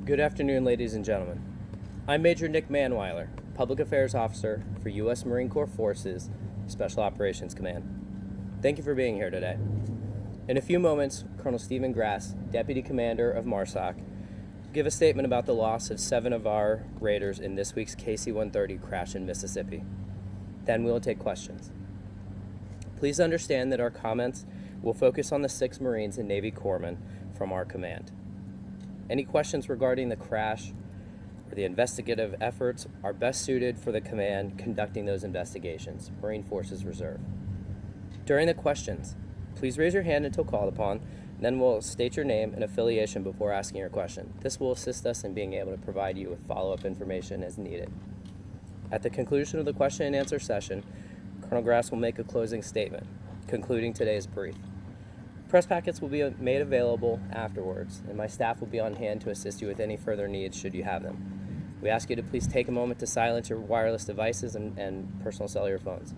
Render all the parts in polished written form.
Good afternoon, ladies and gentlemen. I'm Major Nick Manweiler, Public Affairs Officer for U.S. Marine Corps Forces, Special Operations Command. Thank you for being here today. In a few moments, Colonel Stephen Grass, Deputy Commander of MARSOC, will give a statement about the loss of 7 of our raiders in this week's KC-130 crash in Mississippi. Then we will take questions. Please understand that our comments will focus on the 6 Marines and Navy corpsmen from our command. Any questions regarding the crash or the investigative efforts are best suited for the command conducting those investigations, Marine Forces Reserve. During the questions, please raise your hand until called upon, and then we'll state your name and affiliation before asking your question. This will assist us in being able to provide you with follow-up information as needed. At the conclusion of the question and answer session, Colonel Grass will make a closing statement, concluding today's brief. Press packets will be made available afterwards, and my staff will be on hand to assist you with any further needs should you have them. We ask you to please take a moment to silence your wireless devices and personal cellular phones.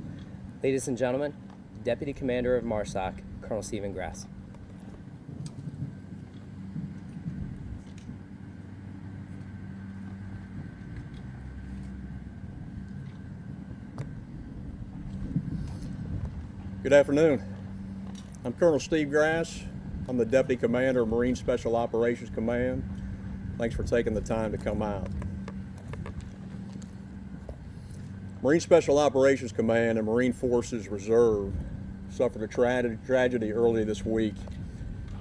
Ladies and gentlemen, Deputy Commander of MARSOC, Colonel Stephen Grass. Good afternoon. I'm Colonel Steve Grass. I'm the Deputy Commander of Marine Special Operations Command. Thanks for taking the time to come out. Marine Special Operations Command and Marine Forces Reserve suffered a tragedy early this week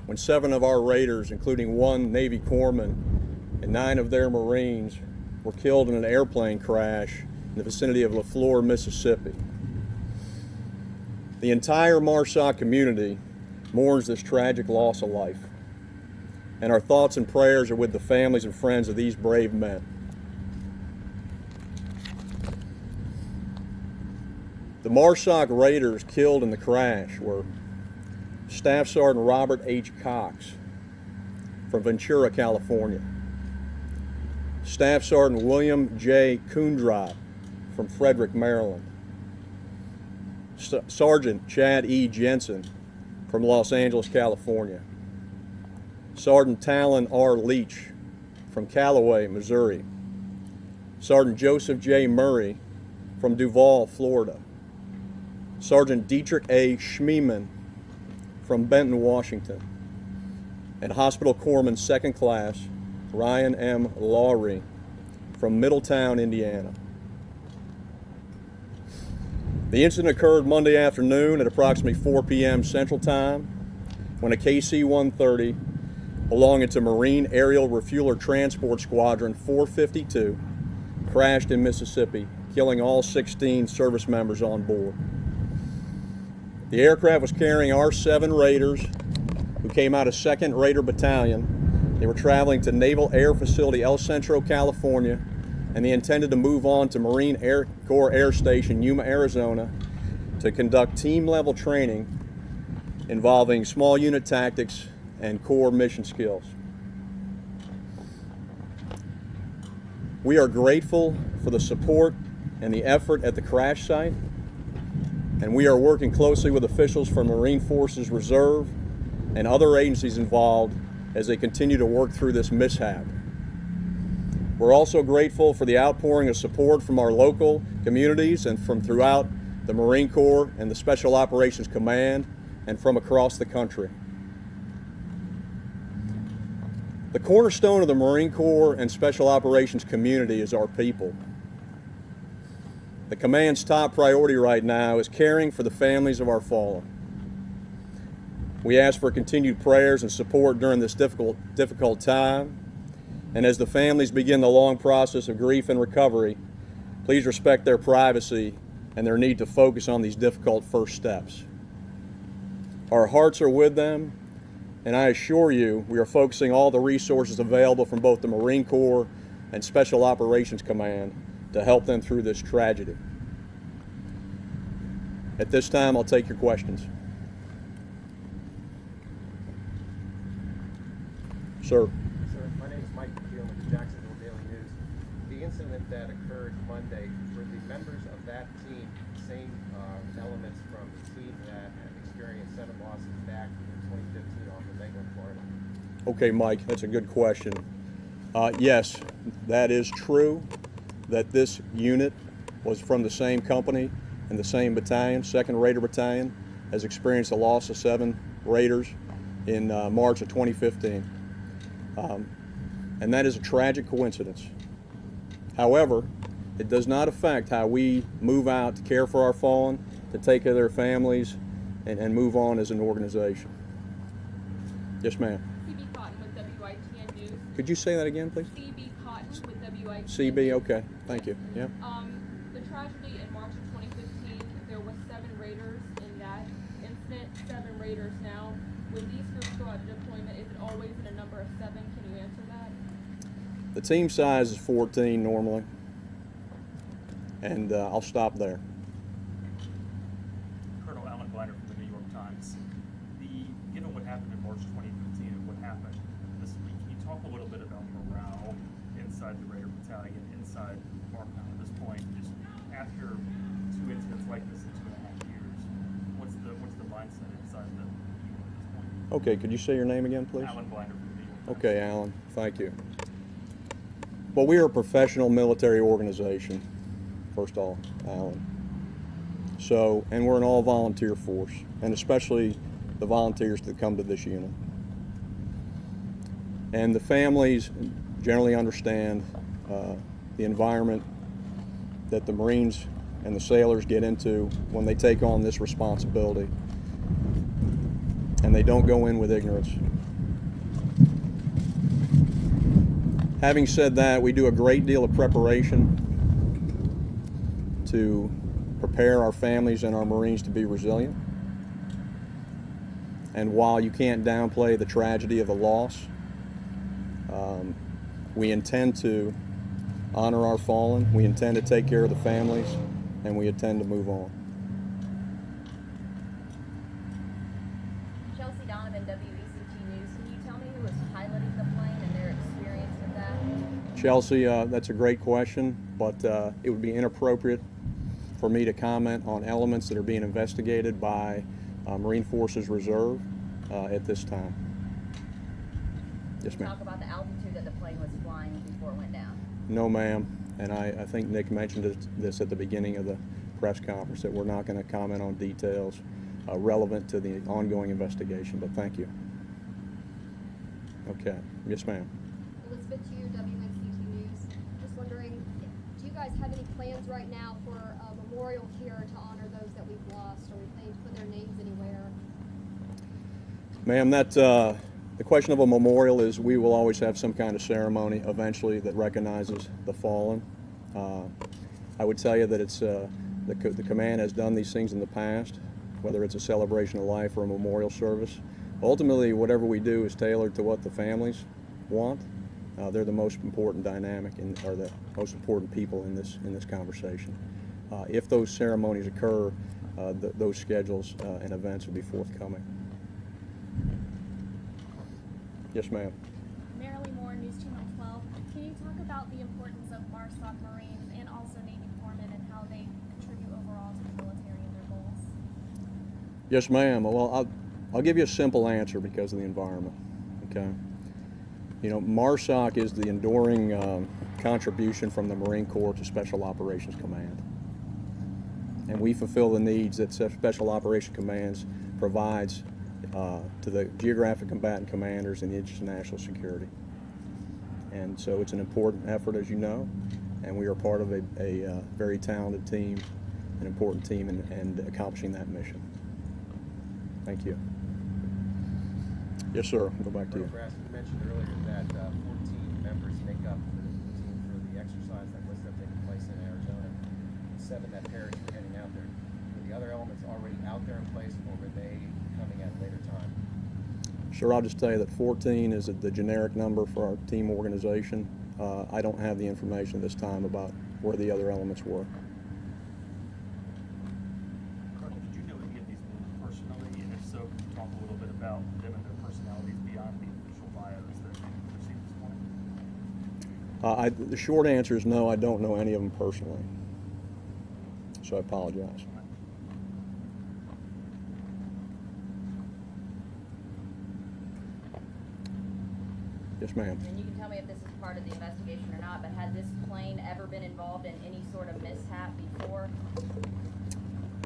when 7 of our raiders, including 1 Navy corpsman and 9 of their Marines, were killed in an airplane crash in the vicinity of LaFleur, Mississippi. The entire MARSOC community mourns this tragic loss of life, and our thoughts and prayers are with the families and friends of these brave men. The MARSOC raiders killed in the crash were Staff Sergeant Robert H. Cox from Ventura, California, Staff Sergeant William J. Kundrot from Frederick, Maryland, Sergeant Chad E. Jensen from Los Angeles, California, Sergeant Talon R. Leach from Callaway, Missouri, Sergeant Joseph J. Murray from Duval, Florida, Sergeant Dietrich A. Schmeeman from Benton, Washington, and Hospital Corpsman 2nd Class Ryan M. Lowry from Middletown, Indiana. The incident occurred Monday afternoon at approximately 4 p.m. Central Time when a KC-130 belonging to Marine Aerial Refueler Transport Squadron 452 crashed in Mississippi, killing all 16 service members on board. The aircraft was carrying our 7 raiders who came out of 2nd Raider Battalion. They were traveling to Naval Air Facility El Centro, California, and they intended to move on to Marine Air Corps Air Station, Yuma, Arizona, to conduct team-level training involving small unit tactics and Corps mission skills. We are grateful for the support and the effort at the crash site, and we are working closely with officials from Marine Forces Reserve and other agencies involved as they continue to work through this mishap. We're also grateful for the outpouring of support from our local communities and from throughout the Marine Corps and the Special Operations Command and from across the country. The cornerstone of the Marine Corps and Special Operations community is our people. The command's top priority right now is caring for the families of our fallen. We ask for continued prayers and support during this difficult time. And as the families begin the long process of grief and recovery, please respect their privacy and their need to focus on these difficult first steps. Our hearts are with them, and I assure you we are focusing all the resources available from both the Marine Corps and Special Operations Command to help them through this tragedy. At this time, I'll take your questions. Sir. The incident that occurred Monday, were the members of that team same elements from the team that experienced 7 losses back in 2015 off of England, Florida? Okay, Mike, that's a good question. Yes, that is true, that this unit was from the same company and the same battalion, 2nd Raider Battalion, has experienced a loss of 7 Raiders in March of 2015. And that is a tragic coincidence. However, it does not affect how we move out to care for our fallen, to take care of their families, and move on as an organization. Yes, ma'am. CB Cotton with WITN News. Could you say that again, please? CB Cotton with WITN CB, News. okay, thank you. Yeah. The tragedy in March of 2015, there was 7 Raiders in that incident, 7 Raiders now. When these groups go out to deployment, is it always in a number of 7? Can you answer that? The team size is 14 normally, and I'll stop there. Colonel Alan Blinder from the New York Times. Given what happened in March 2015 and what happened this week, can you talk a little bit about morale inside the Raider Battalion, inside Markham at this point, just after 2 incidents like this in 2.5 years? What's the mindset inside the unit at this point? Okay, could you say your name again, please? Alan Blinder from the New York Times. Okay, Alan, thank you. Well, we are a professional military organization, first of all, Alan. So, and we're an all-volunteer force, and especially the volunteers that come to this unit. And the families generally understand the environment that the Marines and the sailors get into when they take on this responsibility. And they don't go in with ignorance. Having said that, we do a great deal of preparation to prepare our families and our Marines to be resilient. And while you can't downplay the tragedy of the loss, we intend to honor our fallen, we intend to take care of the families, and we intend to move on. Chelsea Donovan, WECT News. Can you tell me who was piloting the plane and their experience with that? Chelsea, that's a great question, but it would be inappropriate for me to comment on elements that are being investigated by Marine Forces Reserve at this time. Yes, ma'am. Talk about the altitude that the plane was flying before it went down. No, ma'am. And I think Nick mentioned this at the beginning of the press conference, that we're not going to comment on details relevant to the ongoing investigation, but thank you. Okay. Yes, ma'am. Elizabeth Chu, WNCT News. Just wondering, do you guys have any plans right now for a memorial here to honor those that we've lost? Are we planning to put their names anywhere? Ma'am, the question of a memorial is we will always have some kind of ceremony eventually that recognizes the fallen. I would tell you that it's the command has done these things in the past, whether it's a celebration of life or a memorial service. Ultimately, whatever we do is tailored to what the families want. They're the most important dynamic or the most important people in this conversation. If those ceremonies occur, those schedules and events will be forthcoming. Yes, ma'am. Marilee Moore, News Channel 12. Can you talk about the importance of MARSOC Marines and also Navy corpsmen and how they contribute overall to the military and their goals? Yes, ma'am. Well, I'll give you a simple answer because of the environment. Okay. You know, MARSOC is the enduring contribution from the Marine Corps to Special Operations Command. And we fulfill the needs that Special Operations Commands provides to the geographic combatant commanders and the interest of national security. And so it's an important effort, as you know, and we are part of a very talented team, an important team in accomplishing that mission. Thank you. Yes, sir. I'll go back to you. You mentioned earlier that 14 members make up the team for the exercise that was taking place in Arizona. 7 that perished were heading out there. Were the other elements already out there in place, or were they coming at a later time? Sure, I'll just tell you that 14 is the generic number for our team organization. I don't have the information at this time about where the other elements were. Colonel, did you know any of these men personally? And if so, could you talk a little bit about them and their personalities beyond the official bios that we received this morning? The short answer is no, I don't know any of them personally. So I apologize. Yes, ma'am. And you can tell me if this is part of the investigation or not, but had this plane ever been involved in any sort of mishap before?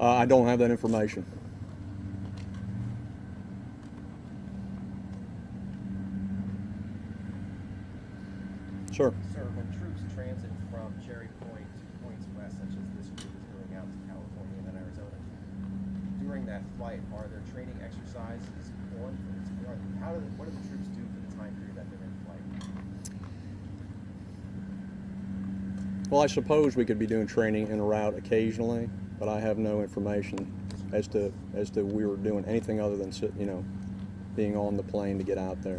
I don't have that information. Sir. Sir, when troops transit from Cherry Point to points west, such as this group is doing out to California and then Arizona, during that flight, are there training exercises on? What do the troops do for the time period that they're in flight? Well, I suppose we could be doing training en route occasionally, but I have no information as to we were doing anything other than being on the plane to get out there.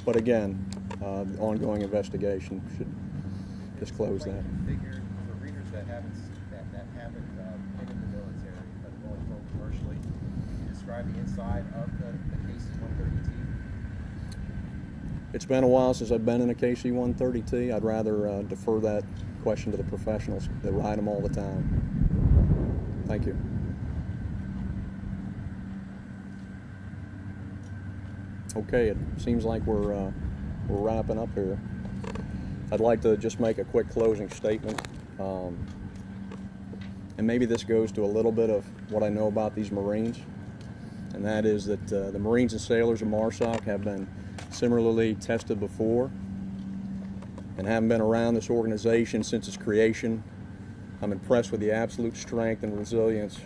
But again, the ongoing investigation should disclose that. Figured for readers that haven't been in the military but going home commercially, can you describe the inside of the KC-130T? It's been a while since I've been in a KC-130T. I'd rather defer that question to the professionals that ride them all the time. Thank you. Okay, it seems like we're wrapping up here. I'd like to just make a quick closing statement. And maybe this goes to a little bit of what I know about these Marines. And that is that the Marines and sailors of MARSOC have been similarly tested before. And having been around this organization since its creation, I'm impressed with the absolute strength and resilience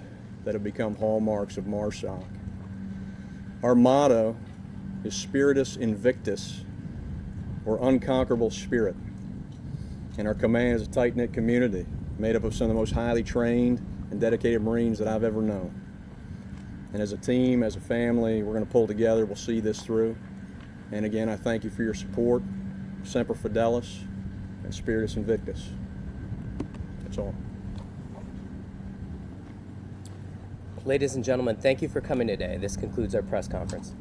that have become hallmarks of MARSOC. Our motto is Spiritus Invictus, or unconquerable spirit. And our command is a tight-knit community made up of some of the most highly trained and dedicated Marines that I've ever known. And as a team, as a family, we're going to pull together. We'll see this through. And again, I thank you for your support. Semper Fidelis and Spiritus Invictus. That's all. Ladies and gentlemen, thank you for coming today. This concludes our press conference.